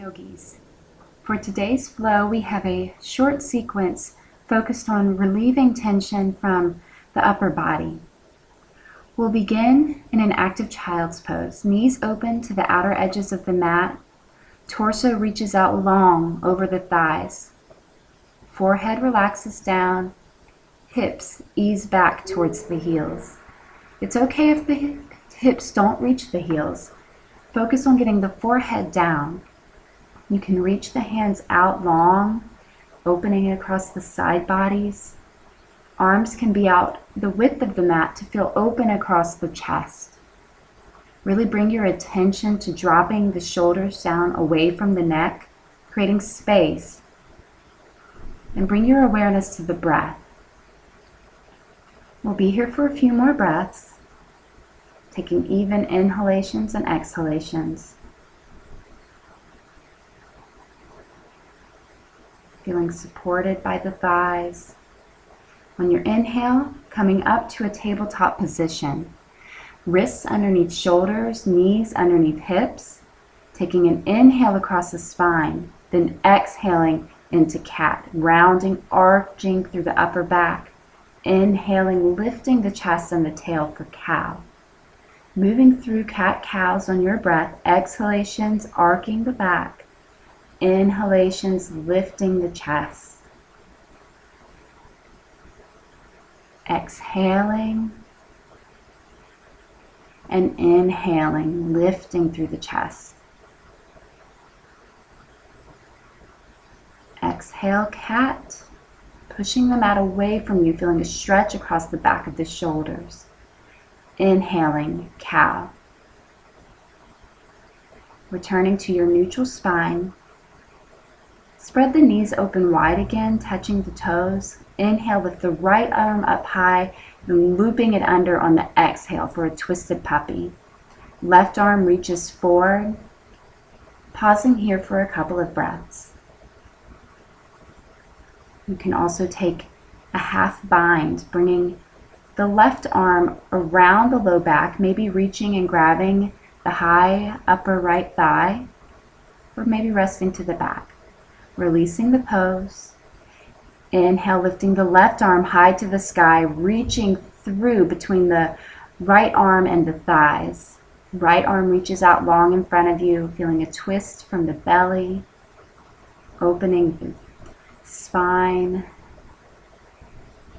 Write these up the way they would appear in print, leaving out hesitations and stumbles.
Yogis. For today's flow, we have a short sequence focused on relieving tension from the upper body. We'll begin in an active child's pose, knees open to the outer edges of the mat, torso reaches out long over the thighs, forehead relaxes down, hips ease back towards the heels. It's okay if the hips don't reach the heels. Focus on getting the forehead down. You can reach the hands out long, opening across the side bodies. Arms can be out the width of the mat to feel open across the chest. Really bring your attention to dropping the shoulders down away from the neck, creating space. And bring your awareness to the breath. We'll be here for a few more breaths, taking even inhalations and exhalations. Feeling supported by the thighs. On your inhale, coming up to a tabletop position. Wrists underneath shoulders, knees underneath hips. Taking an inhale across the spine, then exhaling into cat, rounding, arching through the upper back. Inhaling, lifting the chest and the tail for cow. Moving through cat-cows on your breath, exhalations, arcing the back. Inhalations, lifting the chest. Exhaling and inhaling, lifting through the chest. Exhale, cat, pushing the mat away from you, feeling a stretch across the back of the shoulders. Inhaling, cow. Returning to your neutral spine. Spread the knees open wide again, touching the toes. Inhale, lift the right arm up high, and looping it under on the exhale for a twisted puppy. Left arm reaches forward. Pausing here for a couple of breaths. You can also take a half bind, bringing the left arm around the low back, maybe reaching and grabbing the high upper right thigh, or maybe resting to the back. Releasing the pose. Inhale, lifting the left arm high to the sky, reaching through between the right arm and the thighs. Right arm reaches out long in front of you, feeling a twist from the belly, opening the spine.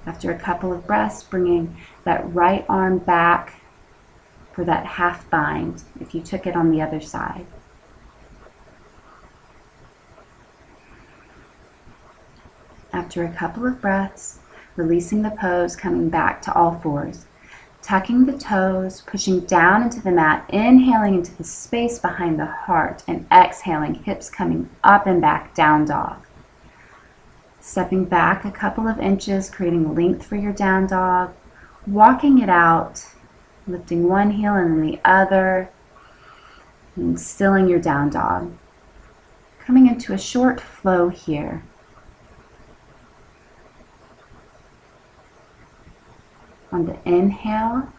After a couple of breaths, bringing that right arm back for that half bind if you took it on the other side. After a couple of breaths, releasing the pose, coming back to all fours. Tucking the toes, pushing down into the mat, inhaling into the space behind the heart, and exhaling, hips coming up and back, down dog. Stepping back a couple of inches, creating length for your down dog. Walking it out, lifting one heel and then the other, and stilling your down dog. Coming into a short flow here. On the inhale,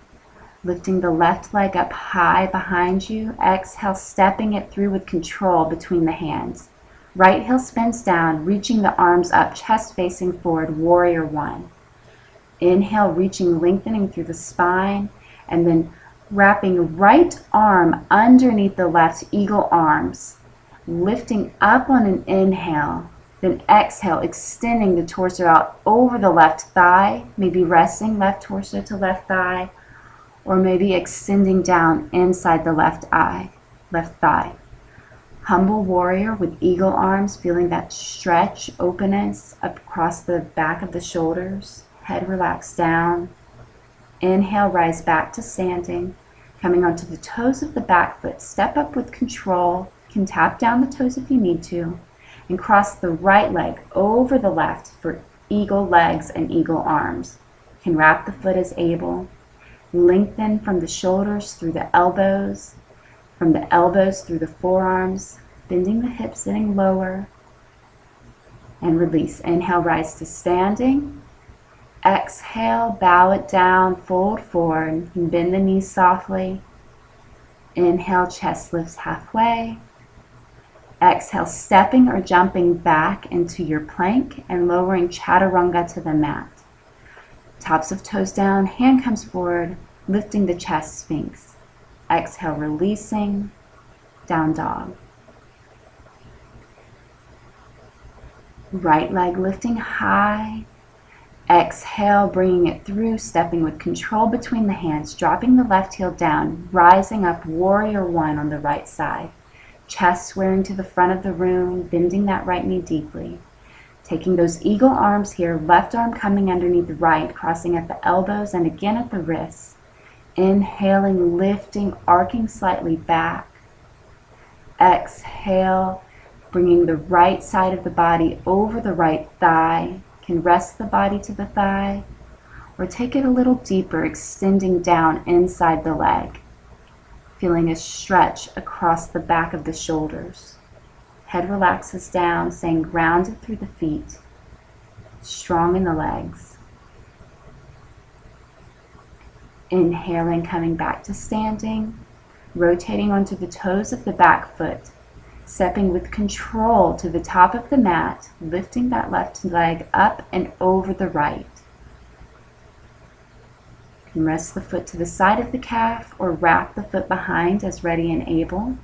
lifting the left leg up high behind you. Exhale, stepping it through with control between the hands. Right heel spins down, reaching the arms up, chest facing forward, warrior one. Inhale, reaching, lengthening through the spine, and then wrapping right arm underneath the left, eagle arms. Lifting up on an inhale. Then exhale, extending the torso out over the left thigh, maybe resting left torso to left thigh, or maybe extending down inside the left thigh. Humble warrior with eagle arms, feeling that stretch, openness up across the back of the shoulders, head relaxed down. Inhale, rise back to standing, coming onto the toes of the back foot. Step up with control, you can tap down the toes if you need to. And cross the right leg over the left for eagle legs and eagle arms. You can wrap the foot as able. Lengthen from the shoulders through the elbows, from the elbows through the forearms, bending the hips, sitting lower. And release. Inhale, rise to standing. Exhale, bow it down, fold forward, and bend the knees softly. Inhale, chest lifts halfway. Exhale, stepping or jumping back into your plank and lowering chaturanga to the mat. Tops of toes down, hand comes forward, lifting the chest, sphinx. Exhale, releasing, down dog. Right leg lifting high. Exhale, bringing it through, stepping with control between the hands, dropping the left heel down, rising up, warrior one on the right side. Chest squaring to the front of the room, bending that right knee deeply. Taking those eagle arms here, left arm coming underneath the right, crossing at the elbows and again at the wrists. Inhaling, lifting, arcing slightly back. Exhale, bringing the right side of the body over the right thigh. Can rest the body to the thigh or take it a little deeper, extending down inside the leg. Feeling a stretch across the back of the shoulders. Head relaxes down, staying grounded through the feet, strong in the legs. Inhaling, coming back to standing, rotating onto the toes of the back foot, stepping with control to the top of the mat, lifting that left leg up and over the right. You can rest the foot to the side of the calf or wrap the foot behind as ready and able.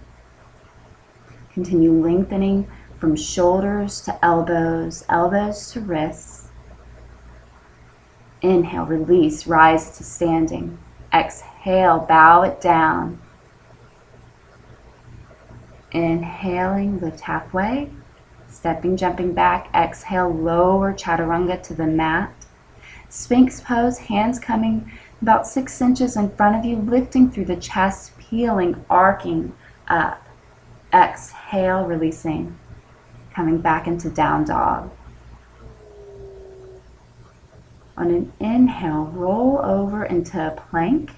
Continue lengthening from shoulders to elbows, elbows to wrists. Inhale, release, rise to standing. Exhale, bow it down. Inhaling, lift halfway. Stepping, jumping back. Exhale, lower chaturanga to the mat. Sphinx pose, hands coming about 6 inches in front of you, lifting through the chest, peeling, arcing up. Exhale, releasing, coming back into down dog. On an inhale, roll over into a plank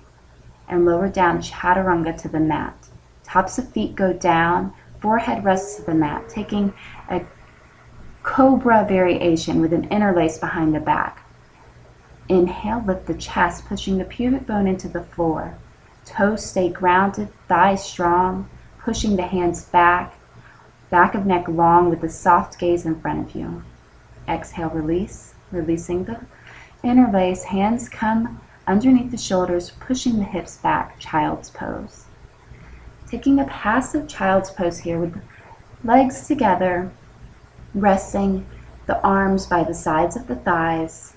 and lower down chaturanga to the mat. Tops of feet go down, forehead rests to the mat, taking a Cobra variation with an interlace behind the back. Inhale, lift the chest, pushing the pubic bone into the floor. Toes stay grounded, thighs strong, pushing the hands back, back of neck long with a soft gaze in front of you. Exhale, release, releasing the interlace. Hands come underneath the shoulders, pushing the hips back, child's pose. Taking a passive child's pose here with legs together, resting the arms by the sides of the thighs,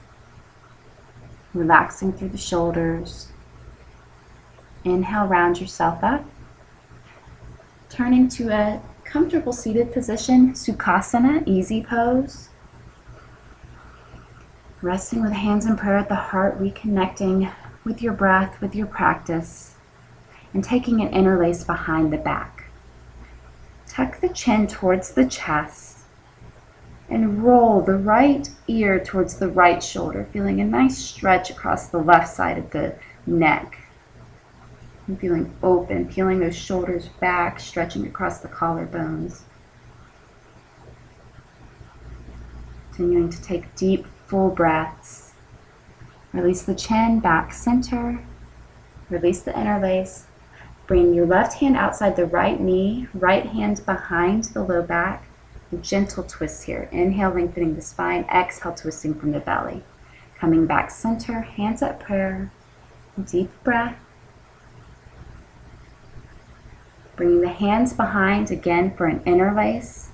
relaxing through the shoulders. Inhale, round yourself up. Turning to a comfortable seated position, Sukhasana, easy pose. Resting with hands in prayer at the heart, reconnecting with your breath, with your practice, and taking an interlace behind the back. Tuck the chin towards the chest and roll the right ear towards the right shoulder, feeling a nice stretch across the left side of the neck. And feeling open, peeling those shoulders back, stretching across the collarbones. Continuing to take deep, full breaths. Release the chin, back center. Release the interlace. Bring your left hand outside the right knee, right hand behind the low back. A gentle twist here. Inhale, lengthening the spine. Exhale, twisting from the belly. Coming back center, hands at prayer. Deep breath. Bringing the hands behind again for an interlace.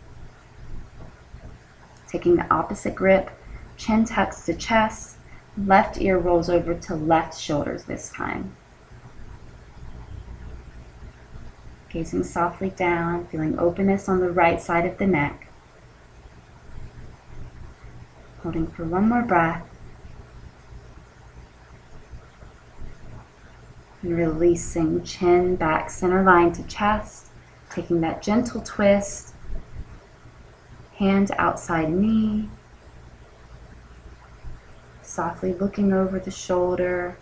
Taking the opposite grip, chin tucks to chest, left ear rolls over to left shoulders this time. Gazing softly down, feeling openness on the right side of the neck. Holding for one more breath. And releasing, chin back, center line to chest, taking that gentle twist, hand outside knee, softly looking over the shoulder,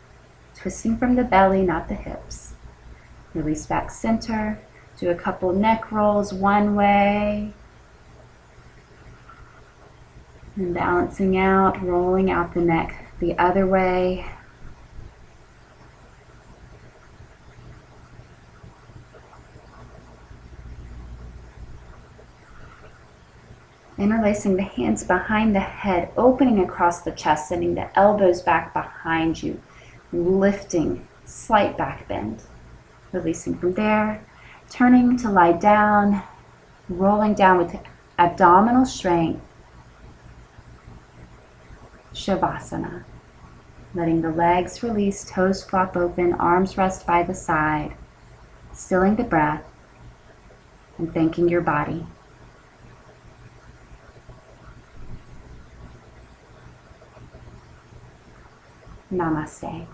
twisting from the belly, not the hips. Release back center, do a couple neck rolls one way, and balancing out, rolling out the neck the other way. Interlacing the hands behind the head, opening across the chest, sending the elbows back behind you, lifting, slight back bend. Releasing from there, turning to lie down, rolling down with abdominal strength. Shavasana. Letting the legs release, toes flop open, arms rest by the side. Stilling the breath and thanking your body. Namaste.